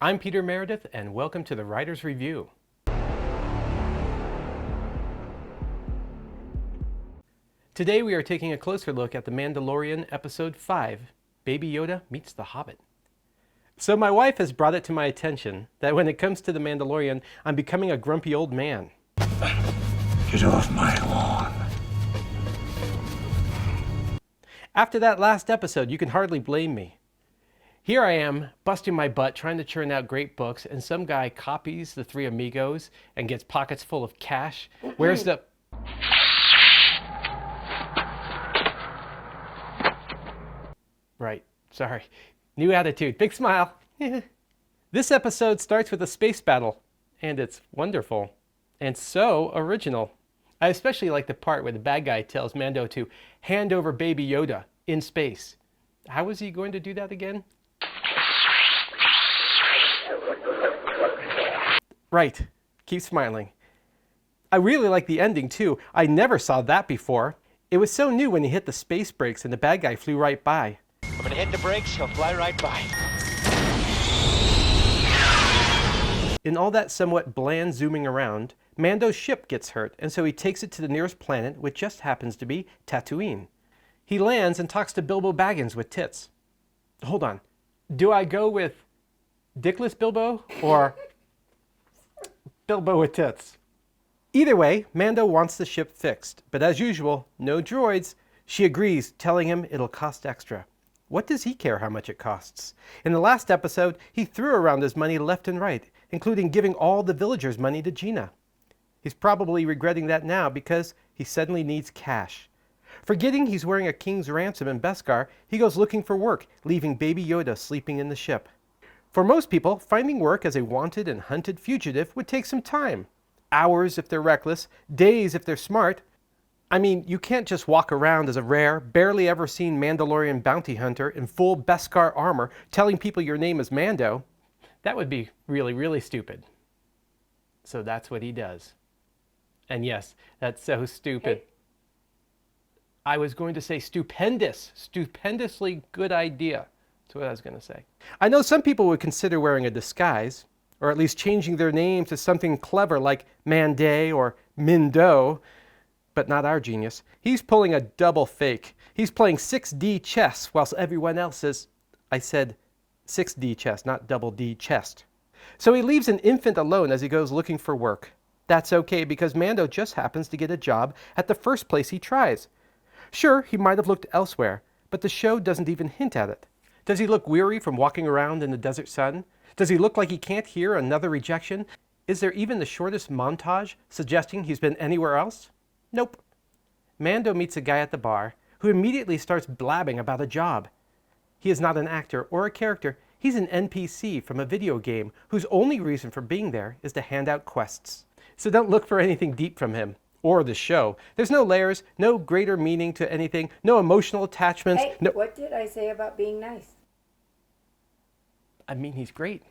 I'm Peter Meredith, and welcome to the Writer's Review. Today we are taking a closer look at The Mandalorian Episode 5, Baby Yoda Meets the Hobbit. So my wife has brought it to my attention that when it comes to The Mandalorian, I'm becoming a grumpy old man. Get off my lawn. After that last episode, you can hardly blame me. Here I am, busting my butt, trying to churn out great books, and some guy copies The Three Amigos and gets pockets full of cash. Where's the... Right, sorry. New attitude, big smile. This episode starts with a space battle, and it's wonderful, and so original. I especially like the part where the bad guy tells Mando to hand over Baby Yoda in space. How was he going to do that again? Right, keep smiling. I really like the ending too. I never saw that before. It was so new when he hit the space brakes and the bad guy flew right by. I'm gonna hit the brakes, he'll fly right by. In all that somewhat bland zooming around, Mando's ship gets hurt, and so he takes it to the nearest planet, which just happens to be Tatooine. He lands and talks to Bilbo Baggins with tits. Hold on, do I go with Dickless Bilbo or Bilbo with tits? Either way, Mando wants the ship fixed, but as usual, no droids. She agrees, telling him it'll cost extra. What does he care how much it costs? In the last episode, he threw around his money left and right, including giving all the villagers money to Gina. He's probably regretting that now because he suddenly needs cash. Forgetting he's wearing a king's ransom in Beskar, he goes looking for work, leaving Baby Yoda sleeping in the ship. For most people, finding work as a wanted and hunted fugitive would take some time. Hours if they're reckless, days if they're smart. I mean, you can't just walk around as a rare, barely ever seen Mandalorian bounty hunter in full Beskar armor telling people your name is Mando. That would be really, really stupid. So that's what he does. And yes, that's so stupid. Hey. I was going to say stupendous, stupendously good idea. That's what I was going to say. I know some people would consider wearing a disguise, or at least changing their name to something clever like Manday or Mindo, but not our genius. He's pulling a double fake. He's playing 6D chess whilst everyone else is, I said 6D chess, not double D chest. So he leaves an infant alone as he goes looking for work. That's okay because Mando just happens to get a job at the first place he tries. Sure, he might have looked elsewhere, but the show doesn't even hint at it. Does he look weary from walking around in the desert sun? Does he look like he can't hear another rejection? Is there even the shortest montage suggesting he's been anywhere else? Nope. Mando meets a guy at the bar who immediately starts blabbing about a job. He is not an actor or a character. He's an NPC from a video game whose only reason for being there is to hand out quests. So don't look for anything deep from him or the show. There's no layers, no greater meaning to anything, no emotional attachments. Hey, no... what did I say about being nice? I mean, he's great.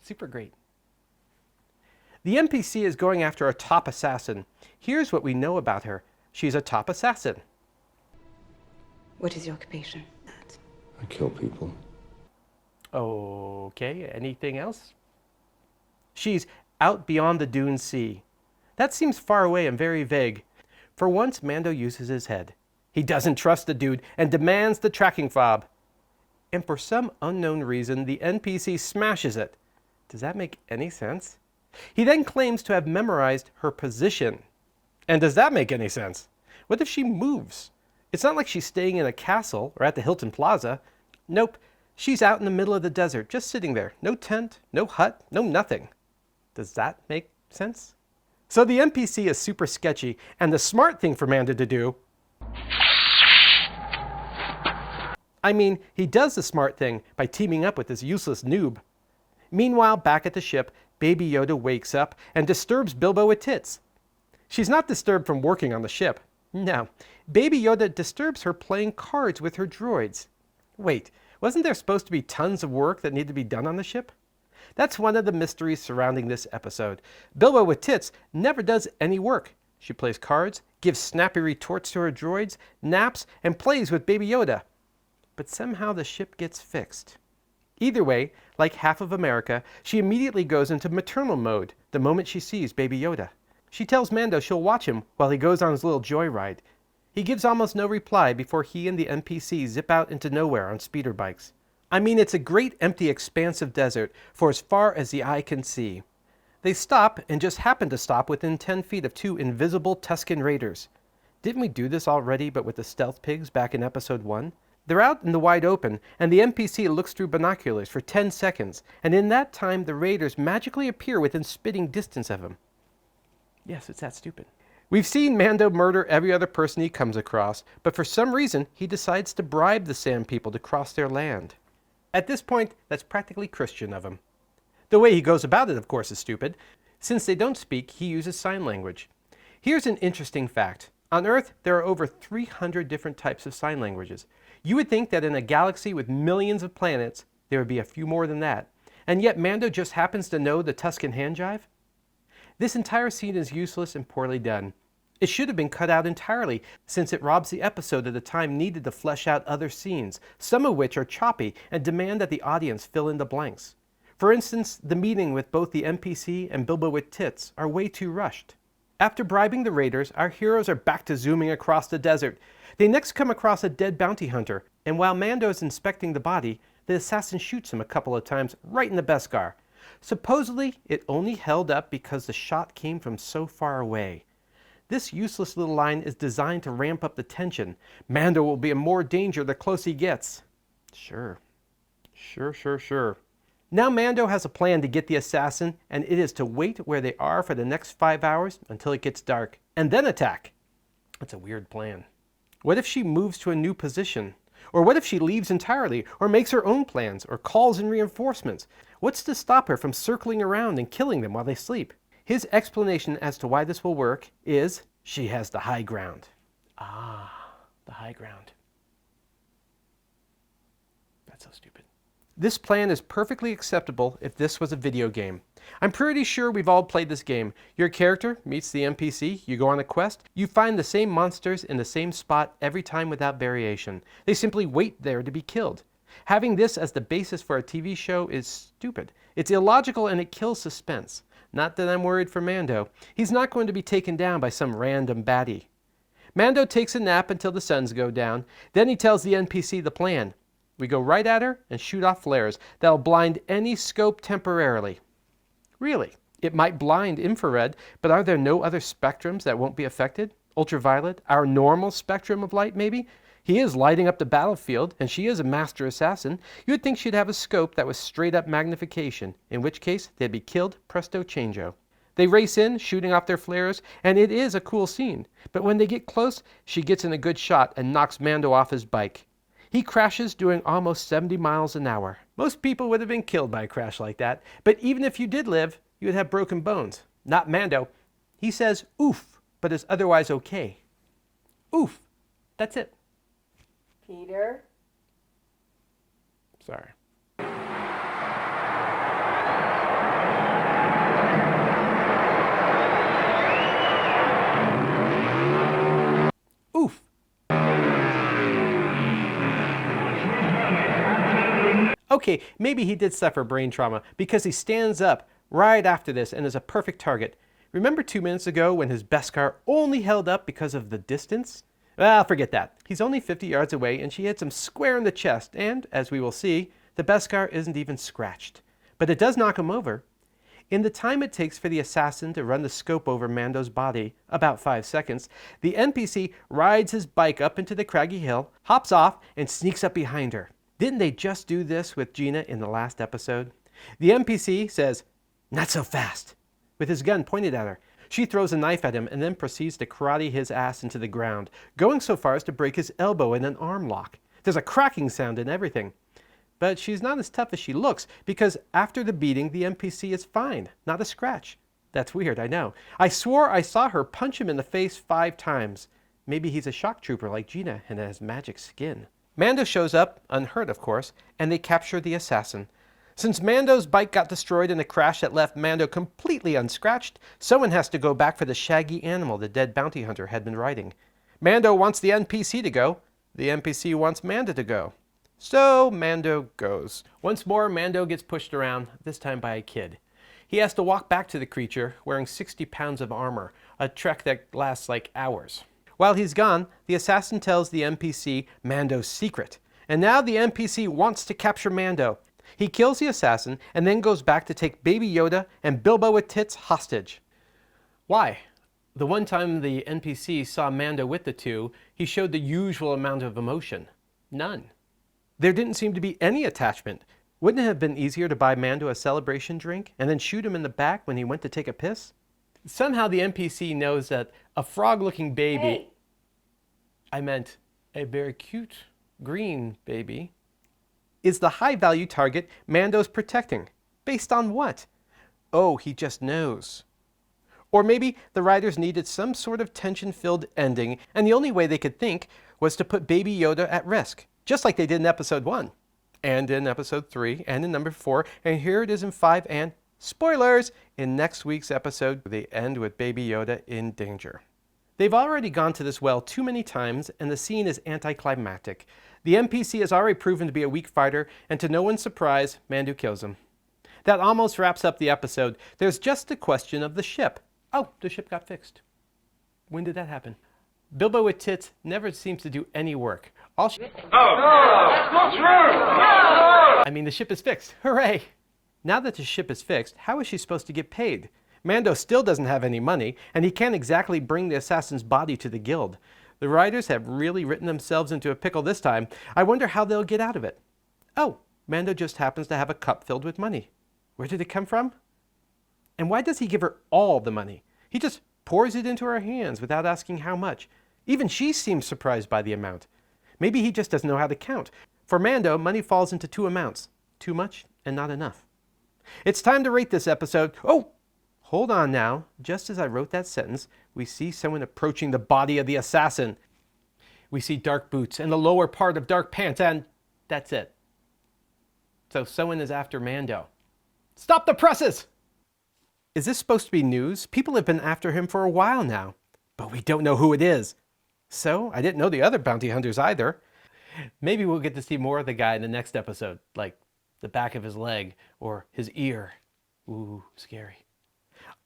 Super great. The NPC is going after a top assassin. Here's what we know about her. She's a top assassin. What is your occupation? I kill people. Okay, anything else? She's out beyond the Dune Sea. That seems far away and very vague. For once, Mando uses his head. He doesn't trust the dude and demands the tracking fob. And for some unknown reason, the NPC smashes it. Does that make any sense? He then claims to have memorized her position. And does that make any sense? What if she moves? It's not like she's staying in a castle or at the Hilton Plaza. Nope, she's out in the middle of the desert, just sitting there. No tent, no hut, no nothing. Does that make sense? So the NPC is super sketchy, and the smart thing for Mando to do... I mean, he does the smart thing by teaming up with this useless noob. Meanwhile, back at the ship, Baby Yoda wakes up and disturbs Bilbo with tits. She's not disturbed from working on the ship. No, Baby Yoda disturbs her playing cards with her droids. Wait, wasn't there supposed to be tons of work that needed to be done on the ship? That's one of the mysteries surrounding this episode. Bilbo with tits never does any work. She plays cards, gives snappy retorts to her droids, naps, and plays with Baby Yoda. But somehow the ship gets fixed. Either way, Like half of America, she immediately goes into maternal mode the moment she sees Baby Yoda. She tells Mando she'll watch him while he goes on his little joyride. He gives almost no reply before he and the NPC zip out into nowhere on speeder bikes. I mean, it's a great empty expanse of desert for as far as the eye can see. They stop and just happen to stop within 10 feet of two invisible Tusken Raiders. Didn't we do this already, but with the stealth pigs back in episode 1? They're out in the wide open, and the NPC looks through binoculars for 10 seconds, and in that time the Raiders magically appear within spitting distance of him. Yes, it's that stupid. We've seen Mando murder every other person he comes across, but for some reason he decides to bribe the Sand People to cross their land. At this point, that's practically Christian of him. The way he goes about it, of course, is stupid. Since they don't speak, he uses sign language. Here's an interesting fact. On Earth, there are over 300 different types of sign languages. You would think that in a galaxy with millions of planets, there would be a few more than that. And yet Mando just happens to know the Tusken hand jive? This entire scene is useless and poorly done. It should have been cut out entirely, since it robs the episode of the time needed to flesh out other scenes, some of which are choppy and demand that the audience fill in the blanks. For instance, the meeting with both the NPC and Bilbo with tits are way too rushed. After bribing the Raiders, our heroes are back to zooming across the desert. They next come across a dead bounty hunter, and while Mando is inspecting the body, the assassin shoots him a couple of times right in the Beskar. Supposedly, it only held up because the shot came from so far away. This useless little line is designed to ramp up the tension. Mando will be in more danger the closer he gets. Sure. Now Mando has a plan to get the assassin, and it is to wait where they are for the next 5 hours until it gets dark, and then attack. That's a weird plan. What if she moves to a new position? Or what if she leaves entirely, or makes her own plans, or calls in reinforcements? What's to stop her from circling around and killing them while they sleep? His explanation as to why this will work is, she has the high ground. Ah, the high ground. That's so stupid. This plan is perfectly acceptable if this was a video game. I'm pretty sure we've all played this game. Your character meets the NPC, you go on a quest, you find the same monsters in the same spot every time without variation. They simply wait there to be killed. Having this as the basis for a TV show is stupid. It's illogical and it kills suspense. Not that I'm worried for Mando. He's not going to be taken down by some random baddie. Mando takes a nap until the suns go down. Then he tells the NPC the plan. We go right at her and shoot off flares that'll blind any scope temporarily. Really, it might blind infrared, but are there no other spectrums that won't be affected? Ultraviolet? Our normal spectrum of light, maybe? He is lighting up the battlefield, and she is a master assassin. You would think she'd have a scope that was straight-up magnification, in which case they'd be killed presto changeo. They race in, shooting off their flares, and it is a cool scene. But when they get close, she gets in a good shot and knocks Mando off his bike. He crashes doing almost 70 miles an hour. Most people would have been killed by a crash like that, but even if you did live, you would have broken bones. Not Mando. He says oof, but is otherwise okay. Oof. That's it. Peter? Sorry. Oof. Okay, maybe he did suffer brain trauma because he stands up right after this and is a perfect target. Remember 2 minutes ago when his Beskar only held up because of the distance? Well, forget that. He's only 50 yards away and she hits him square in the chest and, as we will see, the Beskar isn't even scratched. But it does knock him over. In the time it takes for the assassin to run the scope over Mando's body, about 5 seconds, the NPC rides his bike up into the craggy hill, hops off, and sneaks up behind her. Didn't they just do this with Gina in the last episode? The NPC says, "Not so fast," with his gun pointed at her. She throws a knife at him and then proceeds to karate his ass into the ground, going so far as to break his elbow in an arm lock. There's a cracking sound and everything. But she's not as tough as she looks, because after the beating, the NPC is fine, not a scratch. That's weird, I know. I swore I saw her punch him in the face 5 times. Maybe he's a shock trooper like Gina and has magic skin. Mando shows up, unhurt of course, and they capture the assassin. Since Mando's bike got destroyed in a crash that left Mando completely unscratched, someone has to go back for the shaggy animal the dead bounty hunter had been riding. Mando wants the NPC to go. The NPC wants Mando to go. So Mando goes. Once more, Mando gets pushed around, this time by a kid. He has to walk back to the creature wearing 60 pounds of armor, a trek that lasts like hours. While he's gone, the assassin tells the NPC Mando's secret. And now the NPC wants to capture Mando. He kills the assassin and then goes back to take Baby Yoda and Bilbo with Tits hostage. Why? The one time the NPC saw Mando with the two, he showed the usual amount of emotion. None. There didn't seem to be any attachment. Wouldn't it have been easier to buy Mando a celebration drink and then shoot him in the back when he went to take a piss? Somehow the NPC knows that a frog-looking baby... Hey. I meant a very cute green baby, is the high-value target Mando's protecting. Based on what? Oh, he just knows. Or maybe the writers needed some sort of tension-filled ending, and the only way they could think was to put Baby Yoda at risk, just like they did in Episode 1, and in Episode 3, and in number 4, and here it is in 5, and, spoilers, in next week's episode, they end with Baby Yoda in danger. They've already gone to this well too many times, and the scene is anticlimactic. The NPC has already proven to be a weak fighter, and to no one's surprise, Mando kills him. That almost wraps up the episode. There's just the question of the ship. Oh, the ship got fixed. When did that happen? Bilbo with Tits never seems to do any work. That's not true! I mean, the ship is fixed. Hooray! Now that the ship is fixed, how is she supposed to get paid? Mando still doesn't have any money, and he can't exactly bring the assassin's body to the guild. The writers have really written themselves into a pickle this time. I wonder how they'll get out of it. Oh, Mando just happens to have a cup filled with money. Where did it come from? And why does he give her all the money? He just pours it into her hands without asking how much. Even she seems surprised by the amount. Maybe he just doesn't know how to count. For Mando, money falls into two amounts. Too much and not enough. It's time to rate this episode. Oh! Hold on now. Just as I wrote that sentence, we see someone approaching the body of the assassin. We see dark boots and the lower part of dark pants, and that's it. So someone is after Mando. Stop the presses! Is this supposed to be news? People have been after him for a while now, but we don't know who it is. So I didn't know the other bounty hunters either. Maybe we'll get to see more of the guy in the next episode, like the back of his leg or his ear. Ooh, scary.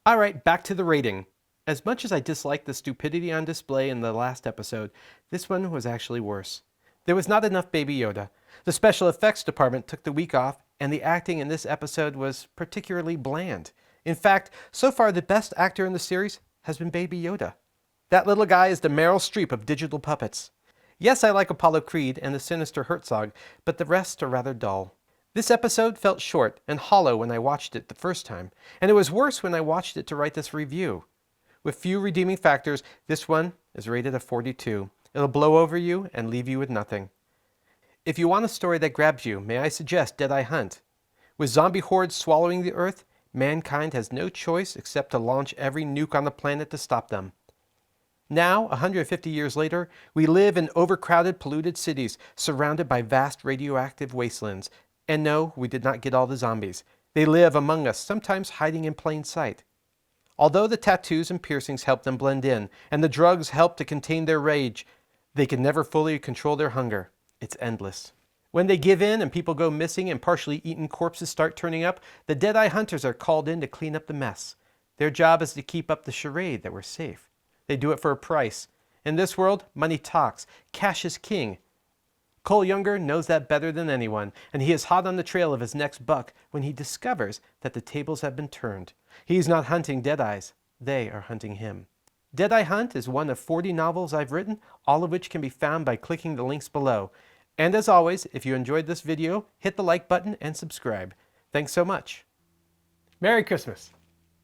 All right, back to the rating. As much as I disliked the stupidity on display in the last episode, this one was actually worse. There was not enough Baby Yoda. The special effects department took the week off, and the acting in this episode was particularly bland. In fact, so far the best actor in the series has been Baby Yoda. That little guy is the Meryl Streep of digital puppets. Yes, I like Apollo Creed and the sinister Herzog, but the rest are rather dull. This episode felt short and hollow when I watched it the first time, and it was worse when I watched it to write this review. With few redeeming factors, this one is rated a 42. It'll blow over you and leave you with nothing. If you want a story that grabs you, may I suggest Dead Eye Hunt? With zombie hordes swallowing the earth, mankind has no choice except to launch every nuke on the planet to stop them. Now, 150 years later, we live in overcrowded, polluted cities, surrounded by vast radioactive wastelands. And no, we did not get all the zombies. They live among us, sometimes hiding in plain sight. Although the tattoos and piercings help them blend in, and the drugs help to contain their rage, they can never fully control their hunger. It's endless. When they give in and people go missing and partially eaten corpses start turning up, the Dead-Eye Hunters are called in to clean up the mess. Their job is to keep up the charade that we're safe. They do it for a price. In this world, money talks. Cash is king. Cole Younger knows that better than anyone, and he is hot on the trail of his next buck when he discovers that the tables have been turned. He's not hunting Deadeyes. They are hunting him. Dead-Eye Hunt is one of 40 novels I've written, all of which can be found by clicking the links below. And as always, if you enjoyed this video, hit the like button and subscribe. Thanks so much. Merry Christmas.